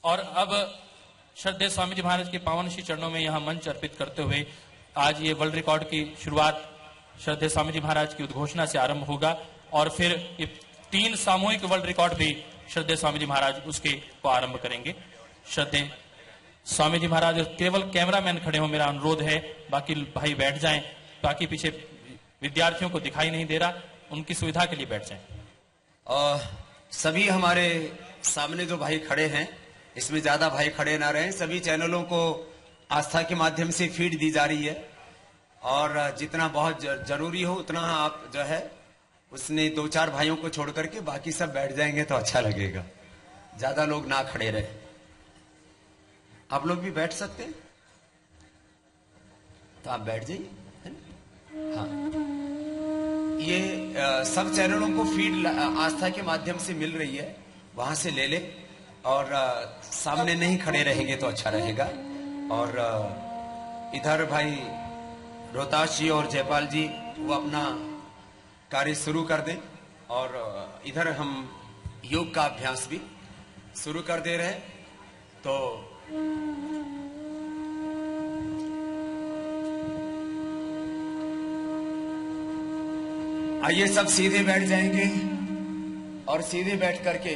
और अब श्रद्धेय स्वामी जी महाराज के पावन श्री चरणों में यह मंच अर्पित करते हुए आज ये वर्ल्ड रिकॉर्ड की शुरुआत श्रद्धेय स्वामी जी महाराज की उद्घोषणा से आरंभ होगा और फिर ये 3 सामूहिक वर्ल्ड रिकॉर्ड भी श्रद्धेय स्वामी जी महाराज उसके को आरंभ करेंगे। श्रद्धेय स्वामी जी महाराज, केवल कैमरामैन खड़े हो, मेरा अनुरोध है, बाकी भाई बैठ जाएं, बाकी पीछे विद्यार्थियों को दिखाई नहीं दे रहा, उनकी सुविधा के लिए बैठ जाएं। सभी हमारे सामने जो भाई खड़े हैं, इसमें ज्यादा भाई खड़े ना रहे, सभी चैनलों को आस्था के माध्यम से फीड दी जा रही है और जितना बहुत जरूरी हो उतना आप जो है उसने 2-4 भाइयों को छोड़ करके बाकी सब बैठ जाएंगे तो अच्छा लगेगा, ज्यादा लोग ना खड़े रहे। आप लोग भी बैठ सकते हैं तो आप बैठ जाइए। हाँ, ये सब चैनलों को फीड आस्था के माध्यम से मिल रही है, वहां से ले ले और सामने नहीं खड़े रहेंगे तो अच्छा रहेगा। और इधर भाई रोहतास जी और जयपाल जी वो अपना कार्य शुरू कर दें और इधर हम योग का अभ्यास भी शुरू कर दे रहे हैं। तो आइए सब सीधे बैठ जाएंगे और सीधे बैठ करके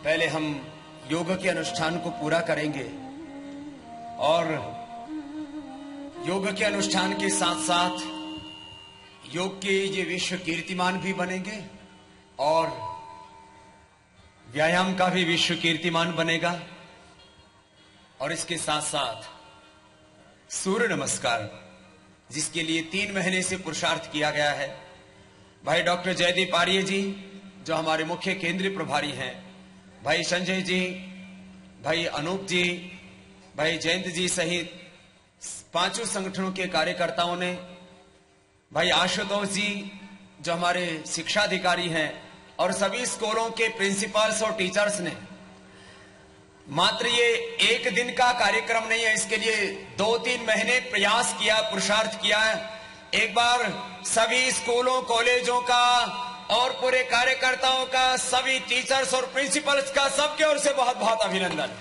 पहले हम योग के अनुष्ठान को पूरा करेंगे और योग के अनुष्ठान के साथ साथ योग के ये विश्व कीर्तिमान भी बनेंगे और व्यायाम का भी विश्व कीर्तिमान बनेगा। और इसके साथ साथ सूर्य नमस्कार, जिसके लिए 3 महीने से पुरुषार्थ किया गया है, भाई डॉक्टर जयदीप आर्य जी जो हमारे मुख्य केंद्रीय प्रभारी हैं, भाई संजय जी, भाई अनूप जी, भाई जयंत जी सहित 5 संगठनों के कार्यकर्ताओं ने, भाई आशुतोष जी जो हमारे शिक्षा अधिकारी हैं और सभी स्कूलों के प्रिंसिपल्स और टीचर्स ने, मात्र ये 1 दिन का कार्यक्रम नहीं है, इसके लिए 2-3 महीने प्रयास किया, पुरुषार्थ किया है। एक बार सभी स्कूलों कॉलेजों का और पूरे कार्यकर्ताओं का, सभी टीचर्स और प्रिंसिपल्स का सबके ओर से बहुत बहुत अभिनंदन।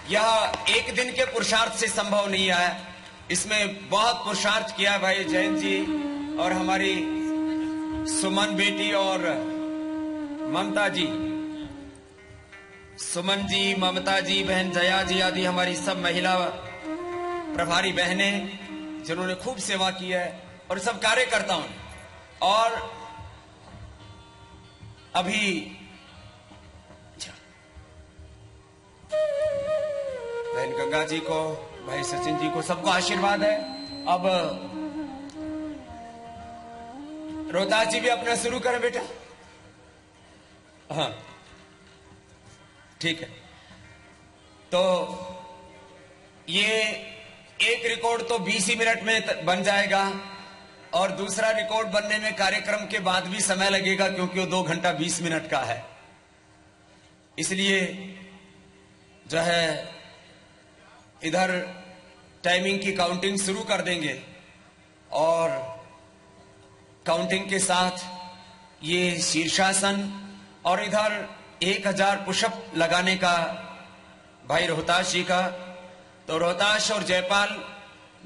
यह 1 दिन के पुरुषार्थ से संभव नहीं है, इसमें बहुत पुरुषार्थ किया भाई जयंत जी और हमारी सुमन बेटी और ममता जी, सुमन जी, ममता जी, बहन जया जी आदि हमारी सब महिला प्रभारी बहनें जिन्होंने खूब सेवा की है और सब कार्यकर्ताओं ने। और अभी बहन गंगा जी को, भाई सचिन जी को, सबको आशीर्वाद है। अब रोहतास जी भी अपना शुरू करें बेटा। हाँ ठीक है। तो ये एक रिकॉर्ड तो 20 ही मिनट में बन जाएगा और दूसरा रिकॉर्ड बनने में कार्यक्रम के बाद भी समय लगेगा क्योंकि वो 2 घंटा 20 मिनट का है। इसलिए जो है इधर टाइमिंग की काउंटिंग शुरू कर देंगे और काउंटिंग के साथ ये शीर्षासन और इधर 1000 पुशअप लगाने का भाई रोहतास जी का। तो रोहतास और जयपाल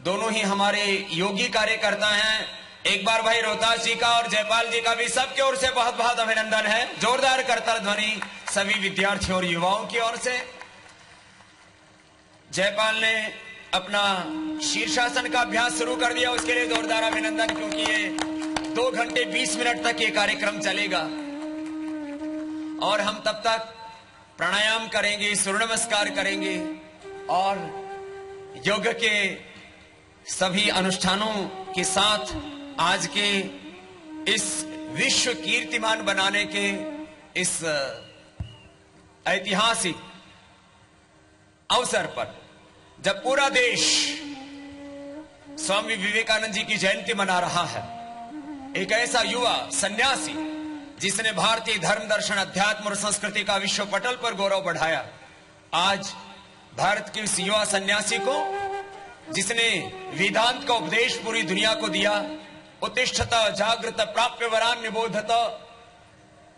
दोनों ही हमारे योगी कार्यकर्ता हैं। एक बार भाई रोहतास जी का और जयपाल जी का भी सबके ओर से बहुत बहुत अभिनंदन है। जोरदार करताल ध्वनि सभी विद्यार्थियों और युवाओं की ओर से। जयपाल ने अपना शीर्षासन का अभ्यास शुरू कर दिया, उसके लिए जोरदार अभिनंदन, क्योंकि ये 2 घंटे 20 मिनट तक ये कार्यक्रम चलेगा और हम तब तक प्राणायाम करेंगे, सूर्य नमस्कार करेंगे और योग के सभी अनुष्ठानों के साथ आज के इस विश्व कीर्तिमान बनाने के इस ऐतिहासिक अवसर पर, जब पूरा देश स्वामी विवेकानंद जी की जयंती मना रहा है, एक ऐसा युवा सन्यासी जिसने भारतीय धर्म, दर्शन, अध्यात्म और संस्कृति का विश्व पटल पर गौरव बढ़ाया, आज भारत के इस युवा सन्यासी को, जिसने वेदांत का उपदेश पूरी दुनिया को दिया, उत्तिष्ठत जागृत प्राप्य वरान निबोधत,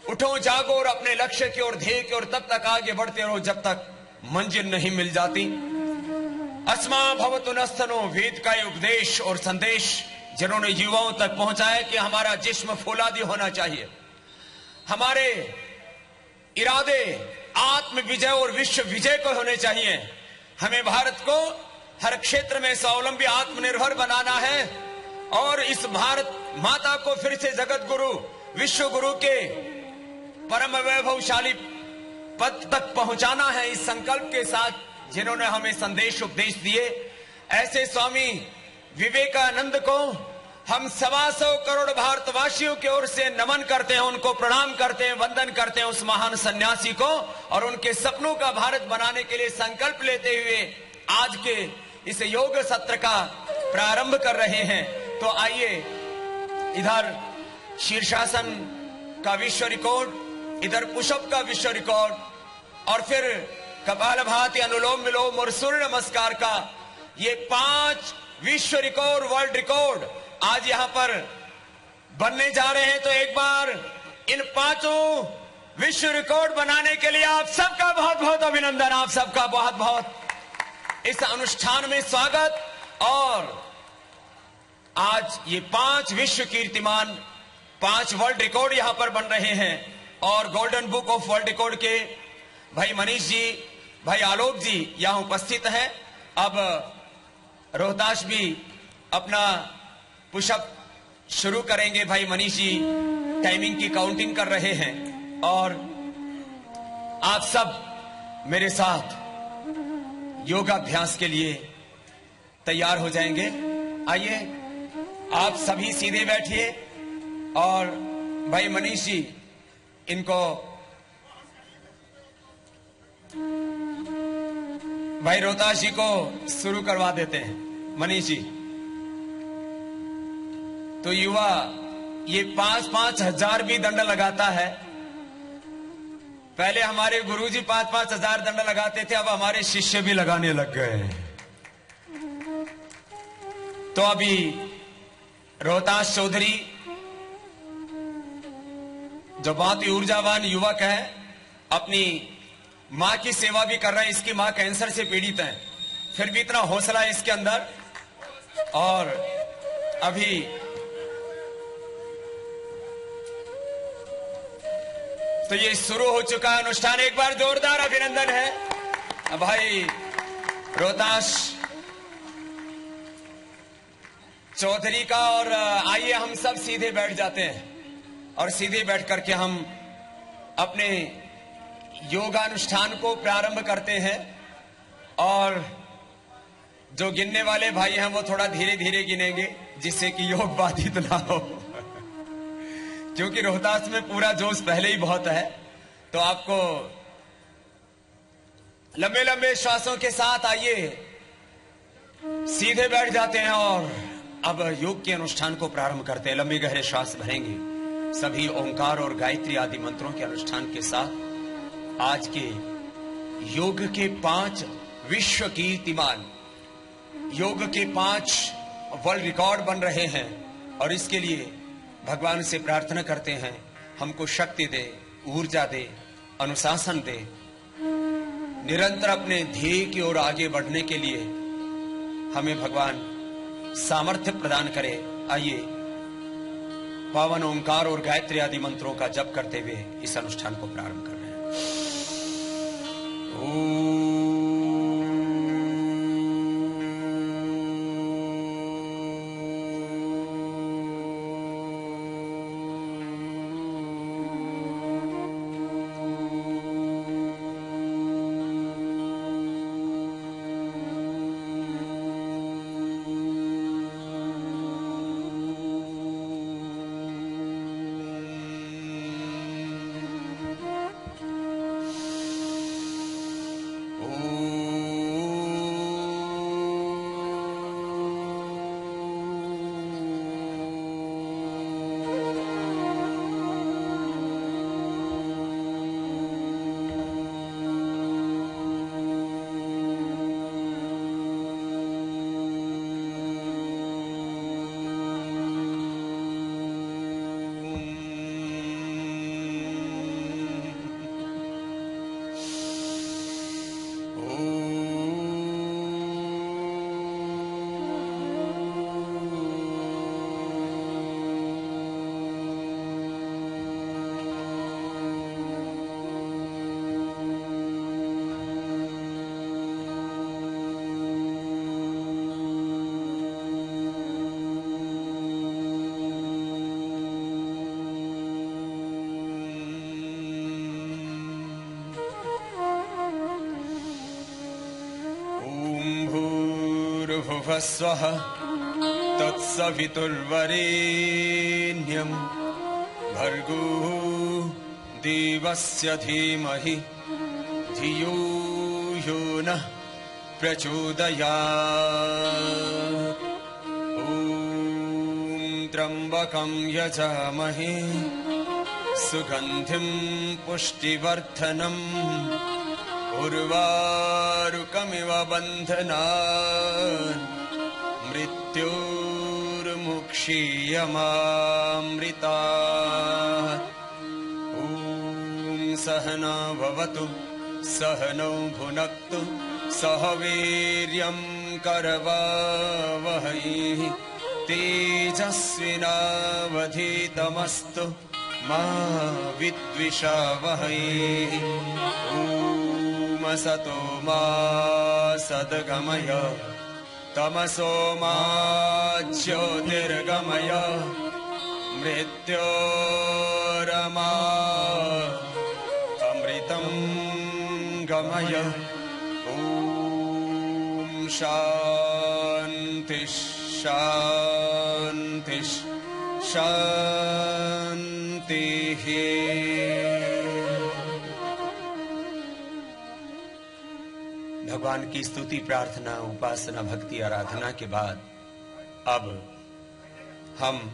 उठो जागो और अपने लक्ष्य की ओर, ध्येय की ओर तब तक आगे बढ़ते रहो जब तक मंजिल नहीं मिल जाती। अस्मा भवतु नस्तनो, वेद का ये उपदेश और संदेश जिन्होंने युवाओं तक पहुंचाया कि हमारा जिस्म फौलादी होना चाहिए, हमारे इरादे आत्म विजय और विश्व विजय को होने चाहिए। हमें भारत को हर क्षेत्र में स्वावलंबी आत्मनिर्भर बनाना है और इस भारत माता को फिर से जगत गुरु विश्व गुरु के परम वैभवशाली पद तक पहुंचाना है। इस संकल्प के साथ जिन्होंने हमें संदेश उपदेश दिए, ऐसे स्वामी विवेकानंद को हम 125 करोड़ भारतवासियों की ओर से नमन करते हैं, उनको प्रणाम करते हैं, वंदन करते हैं उस महान सन्यासी को, और उनके सपनों का भारत बनाने के लिए संकल्प लेते हुए आज के इस योग सत्र का प्रारंभ कर रहे हैं। तो आइए, इधर शीर्षासन का विश्व रिकॉर्ड, इधर पुशअप का विश्व रिकॉर्ड, और फिर कपालभाति, अनुलोम विलोम और सूर्य नमस्कार का ये 5 विश्व रिकॉर्ड, वर्ल्ड रिकॉर्ड आज यहां पर बनने जा रहे हैं। तो एक बार इन 5 विश्व रिकॉर्ड बनाने के लिए आप सबका बहुत बहुत अभिनंदन, आप सबका बहुत बहुत इस अनुष्ठान में स्वागत। और आज ये 5 विश्व कीर्तिमान, 5 वर्ल्ड रिकॉर्ड यहां पर बन रहे हैं, और golden book of world record के भाई मनीष जी, भाई आलोक जी यहां उपस्थित हैं। अब रोहताश भी अपना पुशअप शुरू करेंगे। भाई मनीष जी टाइमिंग की काउंटिंग कर रहे हैं, और आप सब मेरे साथ योगाभ्यास के लिए तैयार हो जाएंगे। आइए, आप सभी सीधे बैठिए, और भाई मनीष जी इनको, भाई रोहताश जी को शुरू करवा देते हैं। मनीष जी, तो युवा ये 5-5 हजार भी दंड लगाता है। पहले हमारे गुरुजी 5-5 हजार दंड लगाते थे, अब हमारे शिष्य भी लगाने लग गए। तो अभी रोहताश चौधरी जो बहुत ही ऊर्जावान युवक है, अपनी मां की सेवा भी कर रहा है। इसकी मां कैंसर से पीड़ित है, फिर भी इतना हौसला है इसके अंदर। और अभी तो ये शुरू हो चुका है अनुष्ठान। एक बार जोरदार अभिनंदन है भाई रोहताश चौधरी का। और आइए हम सब सीधे बैठ जाते हैं, और सीधे बैठ करके हम अपने योगानुष्ठान को प्रारंभ करते हैं। और जो गिनने वाले भाई हैं वो थोड़ा धीरे धीरे गिनेंगे, जिससे कि योग बाधित ना हो, क्योंकि रोहतास में पूरा जोश पहले ही बहुत है। तो आपको लंबे लंबे श्वासों के साथ आइए सीधे बैठ जाते हैं, और अब योग के अनुष्ठान को प्रारंभ करते हैं। लंबे गहरे श्वास भरेंगे, सभी ओंकार और गायत्री आदि मंत्रों के अनुष्ठान के साथ आज के योग के 5 विश्व कीर्तिमान, योग के 5 वर्ल्ड रिकॉर्ड बन रहे हैं। और इसके लिए भगवान से प्रार्थना करते हैं, हमको शक्ति दे, ऊर्जा दे, अनुशासन दे, निरंतर अपने ध्येय की ओर आगे बढ़ने के लिए हमें भगवान सामर्थ्य प्रदान करे। आइए, पावन ओंकार और गायत्री आदि मंत्रों का जप करते हुए इस अनुष्ठान को प्रारंभ कर रहे हैं। स्वः तत्सवितुर्वरेण्यं भर्गो देवस्य धीमहि धियो यो नः प्रचोदयात्। ॐ त्र्यम्बकं यजामहे सुगन्धिं पुष्टिवर्धनम् उर्वारुकमिव बन्धनान् मृत्योर्मुक्षीयमामृतात्। ॐ सहना भवतु सहनौ भुनक्तु सह वीर्यं करवावहै तेजस्विनावधीतमस्तु मा विद्विषावहै। सतो मा सद्गमय तमसो मा ज्योतिर्गमय मृत्योरमा अमृतं गमय। ॐ शान्ति शान्ति शान्तिः। भगवान की स्तुति प्रार्थना उपासना भक्ति आराधना के बाद अब हम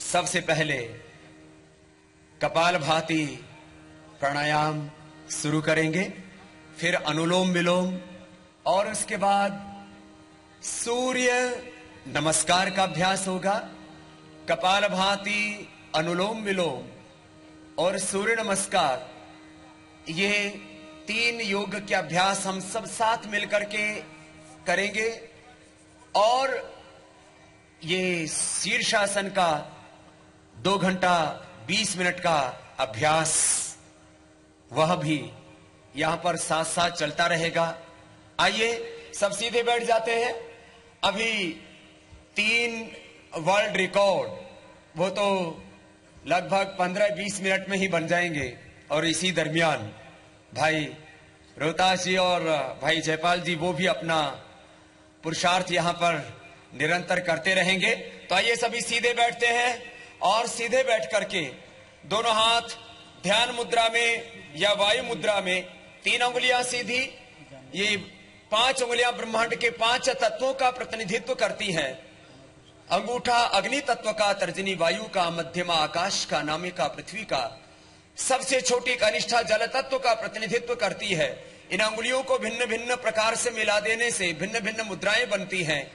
सबसे पहले कपालभाति प्राणायाम शुरू करेंगे, फिर अनुलोम विलोम और उसके बाद सूर्य नमस्कार का अभ्यास होगा। कपालभाति, अनुलोम विलोम और सूर्य नमस्कार, ये 3 योग के अभ्यास हम सब साथ मिलकर के करेंगे और ये शीर्षासन का 2 घंटा 20 मिनट का अभ्यास वह भी यहां पर साथ साथ चलता रहेगा। आइए सब सीधे बैठ जाते हैं। अभी 3 वर्ल्ड रिकॉर्ड वो तो लगभग 15-20 मिनट में ही बन जाएंगे और इसी दरमियान भाई रोहतास जी और भाई जयपाल जी वो भी अपना पुरुषार्थ यहाँ पर निरंतर करते रहेंगे। तो आइए सभी सीधे बैठते हैं और सीधे बैठ करके दोनों हाथ ध्यान मुद्रा में या वायु मुद्रा में, 3 उंगलियां सीधी, ये 5 उंगलियां ब्रह्मांड के 5 तत्वों का प्रतिनिधित्व करती हैं। अंगूठा अग्नि तत्व का, तर्जनी वायु का, मध्यमा आकाश का, नामिका पृथ्वी का, सबसे छोटी कनिष्ठा जल तत्व का प्रतिनिधित्व करती है। इन अंगुलियों को भिन्न भिन्न प्रकार से मिला देने से भिन्न भिन्न मुद्राएं बनती हैं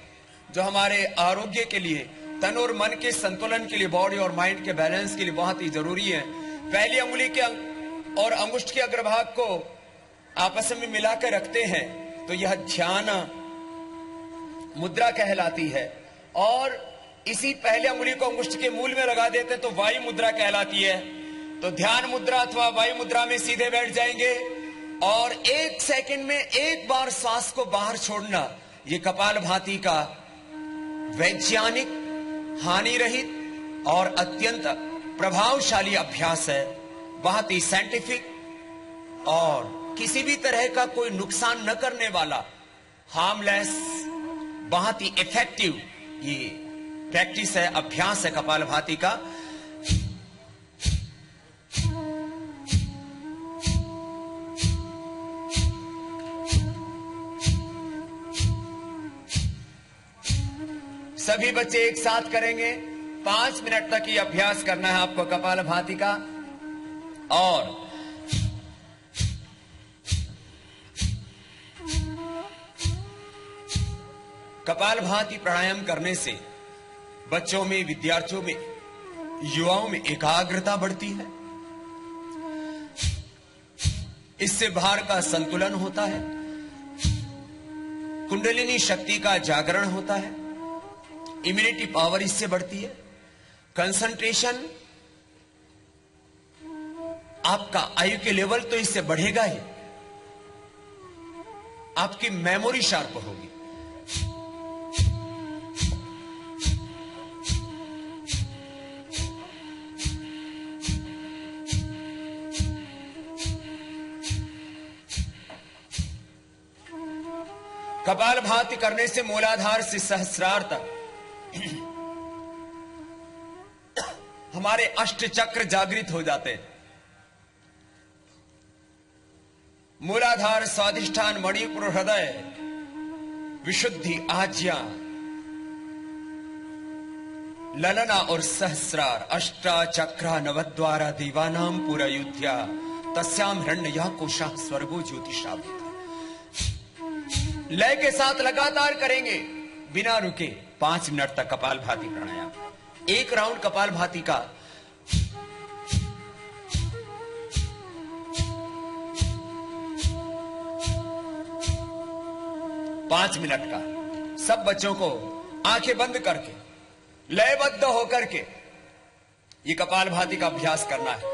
जो हमारे आरोग्य के लिए, तन और मन के संतुलन के लिए, बॉडी और माइंड के बैलेंस के लिए बहुत ही जरूरी है। पहली अंगुली के और अंगुष्ठ के अग्रभाग को आपस में मिलाकर रखते हैं तो यह ध्यान मुद्रा कहलाती है और इसी पहले अंगुली को अंगुष्ठ के मूल में लगा देते तो वायु मुद्रा कहलाती है। तो ध्यान मुद्रा अथवा वायु मुद्रा में सीधे बैठ जाएंगे और 1 सेकंड में 1 बार श्वास को बाहर छोड़ना, ये कपालभाति का वैज्ञानिक, हानि रहित और अत्यंत प्रभावशाली अभ्यास है। बहुत ही साइंटिफिक और किसी भी तरह का कोई नुकसान न करने वाला, हार्मलेस, बहुत ही इफेक्टिव ये प्रैक्टिस है, अभ्यास है कपालभाति का। सभी बच्चे एक साथ करेंगे। 5 मिनट तक ये अभ्यास करना है आपको कपालभाति का। और कपालभाति प्राणायाम करने से बच्चों में, विद्यार्थियों में, युवाओं में एकाग्रता बढ़ती है। इससे भार का संतुलन होता है, कुंडलिनी शक्ति का जागरण होता है, इम्यूनिटी पावर इससे बढ़ती है, कंसंट्रेशन, आपका आयु के लेवल तो इससे बढ़ेगा ही, आपकी मेमोरी शार्प होगी। कपालभाति करने से मूलाधार से सहस्रार तक हमारे अष्ट चक्र जागृत हो जाते हैं। मूलाधार, स्वाधिष्ठान, मणिपुर, हृदय, विशुद्धि, आज्ञा, ललना और सहस्रार, अष्टा चक्रा नवद्वारा देवानाम पुरयुध्या तस्याम हिरण्यया कोशा स्वर्गो ज्योतिषा। लय के साथ लगातार करेंगे बिना रुके 5 मिनट तक कपालभाति प्राणायाम। एक राउंड कपालभाति का 5 मिनट का, सब बच्चों को आंखें बंद करके लयबद्ध होकर के ये कपालभाति का अभ्यास करना है।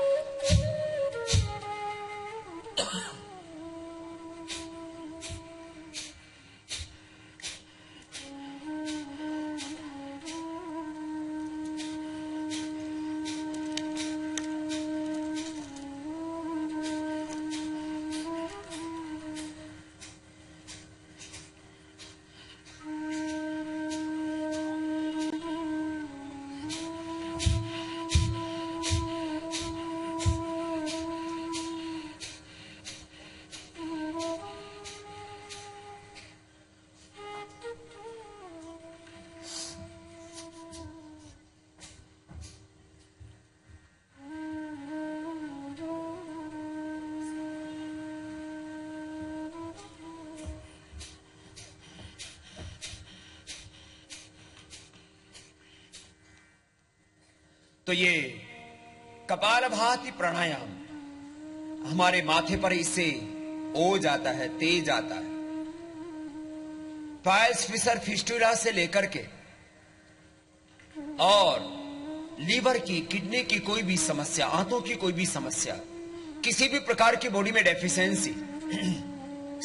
तो ये कपालभाति प्राणायाम हमारे माथे पर इससे ओज आता है, तेज आता है। पायल्स फिशर फिस्टुला से लेकर के और लीवर की, किडनी की कोई भी समस्या, आंतों की कोई भी समस्या, किसी भी प्रकार की बॉडी में deficiency,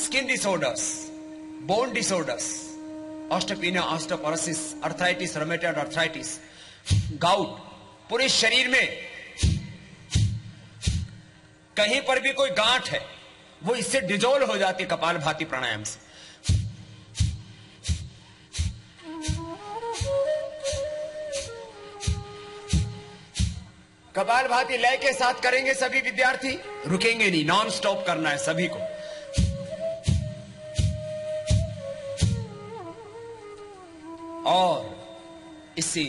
skin disorders, bone disorders, osteopenia, osteoporosis, arthritis, rheumatoid arthritis, gout, पूरे शरीर में कहीं पर भी कोई गांठ है वो इससे डिजोल्व हो जाती है कपालभाति प्राणायाम से। कपालभाति लय के साथ करेंगे सभी विद्यार्थी, रुकेंगे नहीं, नॉन स्टॉप करना है सभी को। और इससे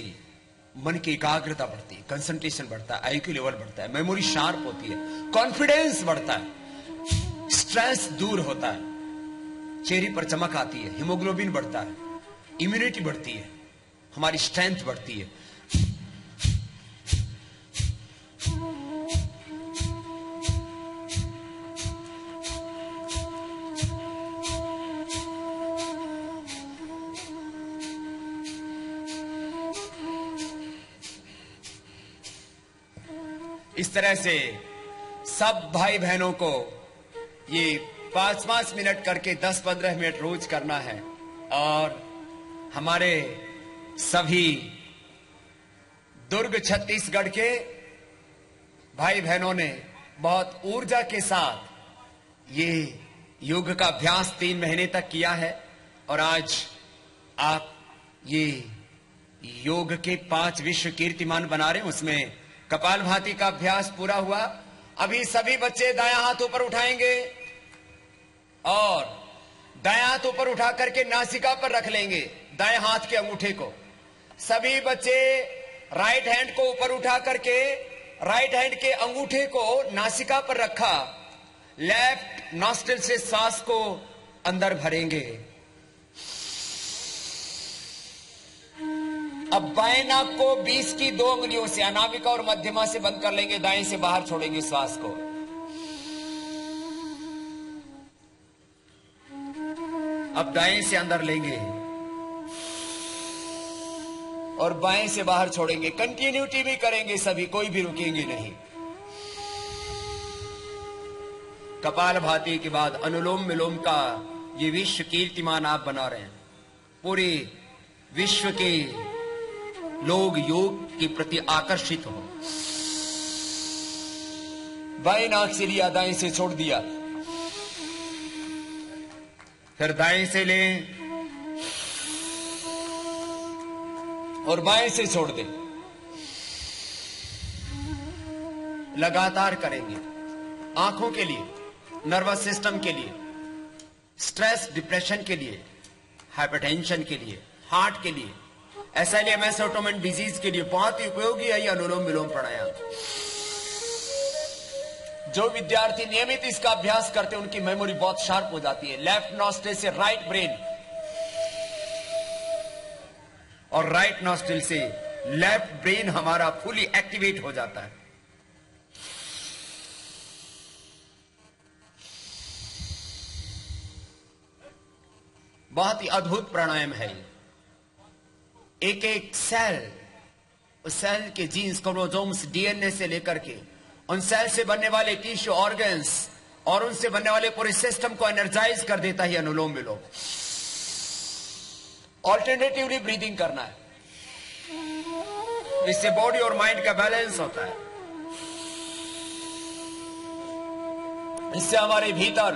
मन की एकाग्रता बढ़ती है, कंसंट्रेशन बढ़ता है, आईक्यू लेवल बढ़ता है, मेमोरी शार्प होती है, कॉन्फिडेंस बढ़ता है, स्ट्रेस दूर होता है, चेहरे पर चमक आती है, हीमोग्लोबिन बढ़ता है, इम्यूनिटी बढ़ती है, हमारी स्ट्रेंथ बढ़ती है। इस तरह से सब भाई बहनों को ये 5-5 मिनट करके 10-15 मिनट रोज करना है। और हमारे सभी दुर्ग छत्तीसगढ़ के भाई बहनों ने बहुत ऊर्जा के साथ ये योग का अभ्यास 3 महीने तक किया है। और आज आप ये योग के 5 विश्व कीर्तिमान बना रहे हैं, उसमें कपालभाति का अभ्यास पूरा हुआ। अभी सभी बच्चे दायां हाथ ऊपर उठाएंगे और दायां हाथ ऊपर उठा करके नासिका पर रख लेंगे दाएं हाथ के अंगूठे को। सभी बच्चे राइट हैंड को ऊपर उठा करके राइट हैंड के अंगूठे को नासिका पर रखा, लेफ्ट नॉस्ट्रिल से सांस को अंदर भरेंगे। अब बाएं नाक को 20 की 2 उंगलियों से अनामिका और मध्यमा से बंद कर लेंगे, दाएं से बाहर छोड़ेंगे श्वास को। अब दाएं से अंदर लेंगे और बाएं से बाहर छोड़ेंगे। कंटिन्यूटी भी करेंगे सभी, कोई भी रुकेंगे नहीं। कपालभाति के बाद अनुलोम विलोम का ये विश्व कीर्तिमान आप बना रहे हैं। पूरे विश्व के लोग योग के प्रति आकर्षित हो। बाएं नाक से लिया, दाएं से छोड़ दिया, फिर दाएं से लें और बाएं से छोड़ दें। लगातार करेंगे। आंखों के लिए, नर्वस सिस्टम के लिए, स्ट्रेस डिप्रेशन के लिए, हाइपरटेंशन के लिए, हार्ट के लिए, एसएलएमएस ऑटोमेन डिजीज के लिए बहुत ही उपयोगी है ये अनुलोम विलोम प्राणायाम। जो विद्यार्थी नियमित इसका अभ्यास करते हैं उनकी मेमोरी बहुत शार्प हो जाती है। लेफ्ट नॉस्ट्रिल से राइट ब्रेन और राइट नॉस्ट्रिल से लेफ्ट ब्रेन हमारा फुली एक्टिवेट हो जाता है। बहुत ही अद्भुत प्राणायाम है ये। एक एक सेल, उस सेल के जीन्स, क्रोमोसोम्स, डीएनए से लेकर के उन सेल से बनने वाले टिश्यू, ऑर्गन्स और उनसे बनने वाले पूरे सिस्टम को एनर्जाइज कर देता है अनुलोम विलोम। ऑल्टरनेटिवली ब्रीदिंग करना है, इससे बॉडी और माइंड का बैलेंस होता है। इससे हमारे भीतर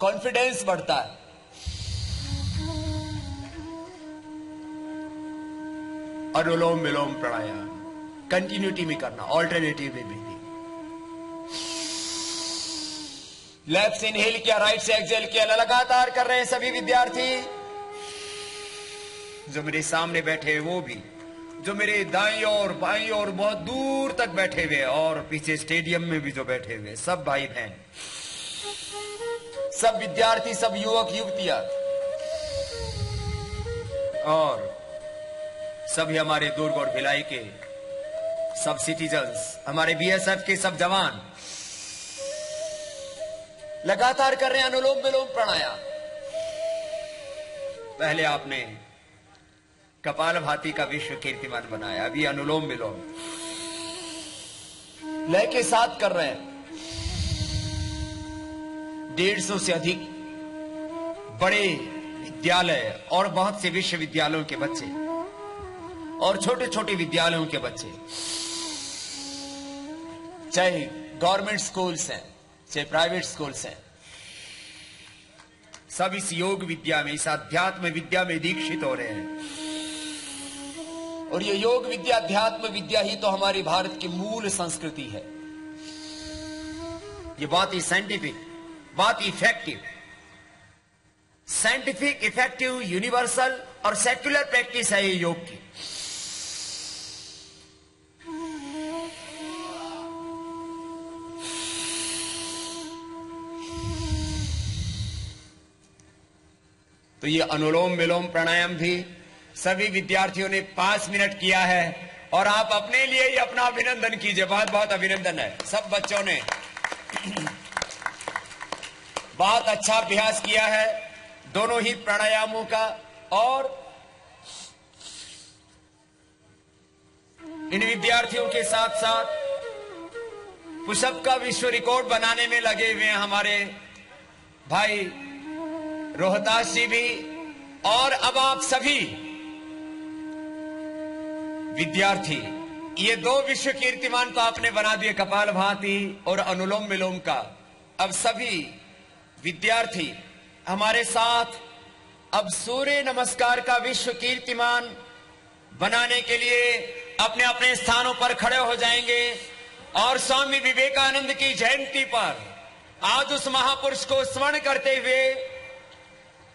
कॉन्फिडेंस बढ़ता है। अनुलोम विलोम प्राणायाम कंटिन्यूटी में करना, ऑल्टरनेटिव में ब्रीदिंग। लेफ्ट से इनहेल किया, राइट से एक्सहेल किया, लगातार कर रहे हैं सभी विद्यार्थी। जो मेरे सामने बैठे हैं वो भी, जो मेरे दाईं और बाईं और बहुत दूर तक बैठे हुए और पीछे स्टेडियम में भी जो बैठे हुए, सब भाई बहन, सब विद्यार्थी, सब युवक युवतियां और सभी हमारे दुर्ग और भिलाई के सब सिटीजन्स, हमारे बीएसएफ के सब जवान लगातार कर रहे हैं अनुलोम विलोम प्राणायाम। पहले आपने कपालभाति का विश्व कीर्तिमान बनाया, अभी अनुलोम विलोम लय के साथ कर रहे हैं। 150 से अधिक बड़े विद्यालय और बहुत से विश्वविद्यालयों के बच्चे और छोटे छोटे विद्यालयों के बच्चे, चाहे गवर्नमेंट स्कूल्स हैं चाहे प्राइवेट स्कूल्स हैं, सब इस योग विद्या में, इस अध्यात्म विद्या में दीक्षित हो रहे हैं। और ये योग विद्या, अध्यात्म विद्या ही तो हमारी भारत की मूल संस्कृति है। ये बहुत ही साइंटिफिक, बहुत ही इफेक्टिव, साइंटिफिक, इफेक्टिव, यूनिवर्सल और सेक्युलर प्रैक्टिस है ये योग की। तो ये अनुलोम विलोम प्राणायाम भी सभी विद्यार्थियों ने 5 मिनट किया है और आप अपने लिए ही अपना अभिनंदन कीजिए। बहुत बहुत अभिनंदन है। सब बच्चों ने बहुत अच्छा अभ्यास किया है दोनों ही प्राणायामों का। और इन विद्यार्थियों के साथ साथ पुशअप का विश्व रिकॉर्ड बनाने में लगे हुए हैं हमारे भाई रोहतास जी भी। और अब आप सभी विद्यार्थी, ये 2 विश्व कीर्तिमान तो आपने बना दिए, कपालभाति और अनुलोम विलोम का। अब सभी विद्यार्थी हमारे साथ अब सूर्य नमस्कार का विश्व कीर्तिमान बनाने के लिए अपने अपने स्थानों पर खड़े हो जाएंगे। और स्वामी विवेकानंद की जयंती पर आज उस महापुरुष को स्मरण करते हुए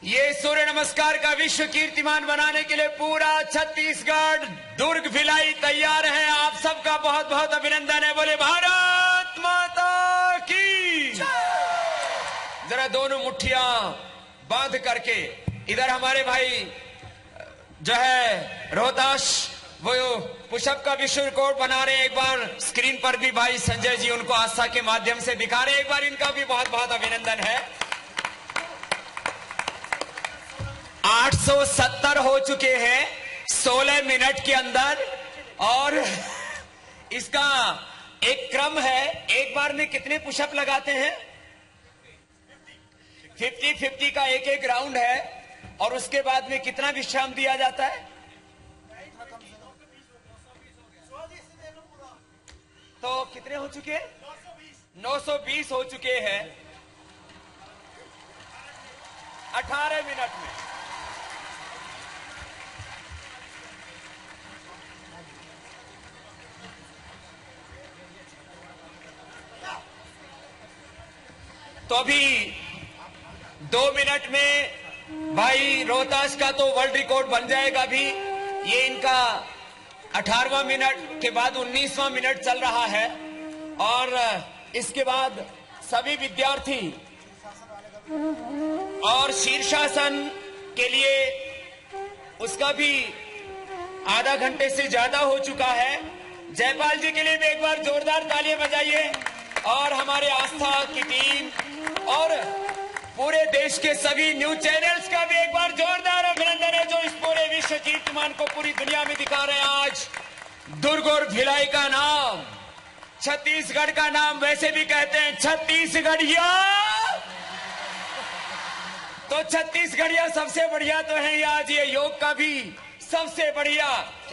ये सूर्य नमस्कार का विश्व कीर्तिमान बनाने के लिए पूरा छत्तीसगढ़, दुर्ग, भिलाई तैयार है। आप सबका बहुत बहुत अभिनंदन है। बोले भारत माता की। जरा दोनों मुट्ठियां बांध करके, इधर हमारे भाई जो है रोहतास वो पुशअप का विश्व रिकॉर्ड बना रहे हैं। एक बार स्क्रीन पर भी भाई संजय जी उनको आस्था के माध्यम से दिखा रहे हैं। एक बार इनका भी बहुत बहुत अभिनंदन है। 970 हो चुके हैं 16 मिनट के अंदर। और इसका एक क्रम है, एक बार में कितने पुशअप लगाते हैं? 50-50 का एक एक राउंड है। और उसके बाद में कितना विश्राम दिया जाता है? तो कितने हो चुके हैं? 920 हो चुके हैं 18 मिनट में। तो अभी 2 मिनट में भाई रोहतास का तो वर्ल्ड रिकॉर्ड बन जाएगा। अभी ये इनका 18वां मिनट के बाद 19वां मिनट चल रहा है। और इसके बाद सभी विद्यार्थी और शीर्षासन के लिए उसका भी आधा घंटे से ज्यादा हो चुका है। जयपाल जी के लिए भी एक बार जोरदार तालियां बजाइए। और हमारे आस्था की टीम और पूरे देश के सभी न्यूज चैनल्स का भी एक बार जोरदार अभिनंदन है, जो इस पूरे विश्व कीर्तिमान को पूरी दुनिया में दिखा रहे हैं। आज दुर्ग और भिलाई का नाम, छत्तीसगढ़ का नाम वैसे भी कहते हैं छत्तीसगढ़िया। तो छत्तीसगढ़िया सबसे बढ़िया तो है। आज ये योग का भी सबसे बढ़िया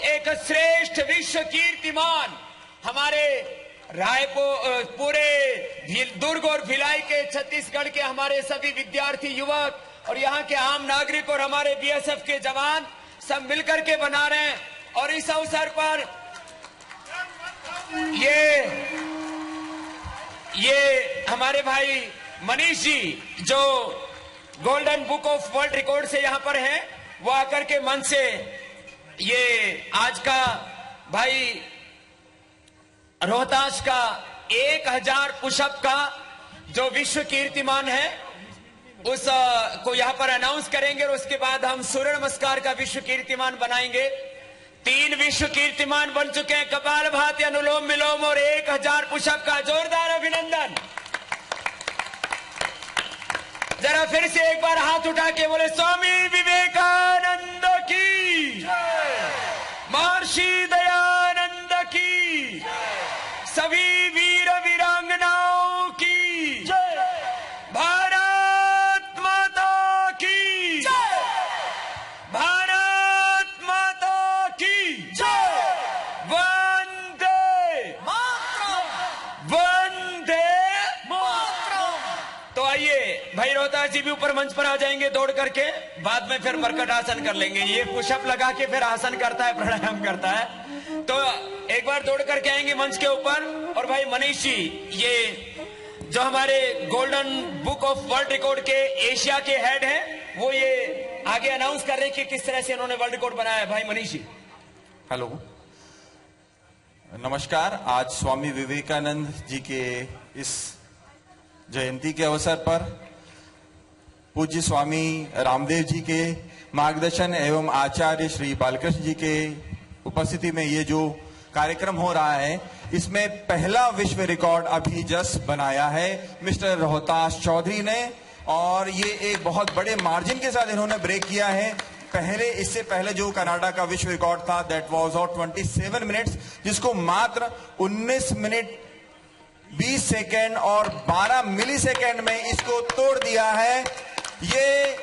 एक श्रेष्ठ विश्व कीर्तिमान हमारे रायपुर, पूरे दुर्ग और भिलाई के, छत्तीसगढ़ के हमारे सभी विद्यार्थी, युवक और यहाँ के आम नागरिक और हमारे बीएसएफ के जवान सब मिलकर के बना रहे हैं। और इस अवसर पर ये हमारे भाई मनीष जी जो golden book of world record से यहाँ पर हैं, वो आकर के मंच से ये आज का भाई रोहतास का 1000 पुशअप का जो विश्व कीर्तिमान है उस को यहां पर अनाउंस करेंगे। और उसके बाद हम सूर्य नमस्कार का विश्व कीर्तिमान बनाएंगे। 3 विश्व कीर्तिमान बन चुके हैं, कपालभाति, अनुलोम विलोम और 1000 पुशअप का जोरदार अभिनंदन। जरा फिर से एक बार हाथ उठा के बोले स्वामी विवेकानंद की, महर्षि दयानंद की, सभी वीर वीरांगनाओं की, भारत माता की, भारत माता की, वंदे वंदे। तो आइए भाई रोहतास जी भी ऊपर मंच पर आ जाएंगे दौड़ करके, बाद में फिर प्रकट आसन कर लेंगे। ये पुशअप लगा के फिर आसन करता है, प्राणायाम करता है। तो एक बार दौड़ करके आएंगे मंच के ऊपर। और भाई मनीष जी, ये जो हमारे golden book of world record के एशिया के हेड हैं, वो ये आगे अनाउंस कर रहे हैं कि किस तरह से इन्होंने वर्ल्ड रिकॉर्ड बनाया है। भाई मनीष जी। हेलो, नमस्कार। आज स्वामी विवेकानंद जी के इस जयंती के अवसर पर पूज्य स्वामी रामदेव जी के मार्गदर्शन एवं आचार्य श्री बालकृष्ण जी के उपस्थिति में ये जो कार्यक्रम हो रहा है, इसमें पहला विश्व रिकॉर्ड अभी जस्ट बनाया है मिस्टर रोहतास चौधरी ने। और ये एक बहुत बड़े मार्जिन के साथ इन्होंने ब्रेक किया है। इससे पहले जो कनाडा का विश्व रिकॉर्ड था, दैट वाज ऑफ 27 मिनट्स, जिसको मात्र 19 मिनट 20 सेकेंड और 12 मिली सेकेंड में इसको तोड़ दिया है। ये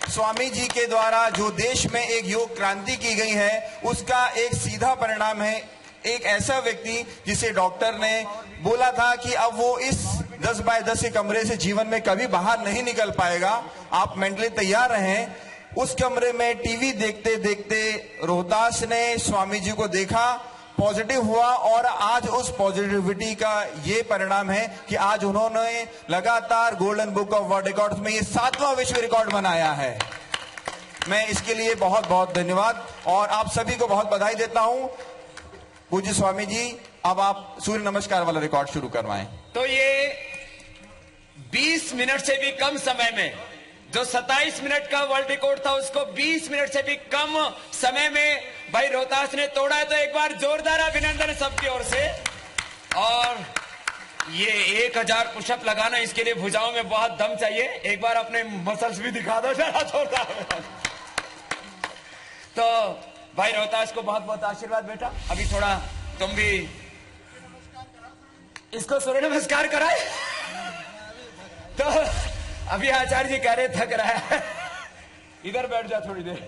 स्वामी जी के द्वारा जो देश में एक योग क्रांति की गई है, उसका एक सीधा परिणाम है। एक ऐसा व्यक्ति जिसे डॉक्टर ने बोला था कि अब वो इस 10 बाय 10 के कमरे से जीवन में कभी बाहर नहीं निकल पाएगा, आप मेंटली तैयार रहें। उस कमरे में टीवी देखते देखते रोहतास ने स्वामी जी को देखा, पॉजिटिव हुआ और आज उस पॉजिटिविटी का ये परिणाम है कि आज उन्होंने लगातार golden book of world records में ये 7वां विश्व रिकॉर्ड बनाया है। मैं इसके लिए बहुत बहुत धन्यवाद और आप सभी को बहुत बधाई देता हूं। पूज्य स्वामी जी, अब आप सूर्य नमस्कार वाला रिकॉर्ड शुरू करवाएं। तो ये 20 मिनट से भी कम समय में, जो 27 मिनट का वर्ल्ड रिकॉर्ड था, उसको 20 मिनट से भी कम समय में भाई रोहतास ने तोड़ा है। तो एक बार जोरदार अभिनंदन सबकी ओर से। और ये 1000 पुशअप लगाना, इसके लिए भुजाओं में बहुत दम चाहिए। एक बार अपने मसल्स भी दिखा दो जरा जोरदार। तो भाई रोहतास को बहुत बहुत आशीर्वाद बेटा। अभी थोड़ा तुम भी इसको सूर्य नमस्कार कराए। तो अभी आचार्य जी कह रहे थक रहा है, इधर बैठ जा थोड़ी देर।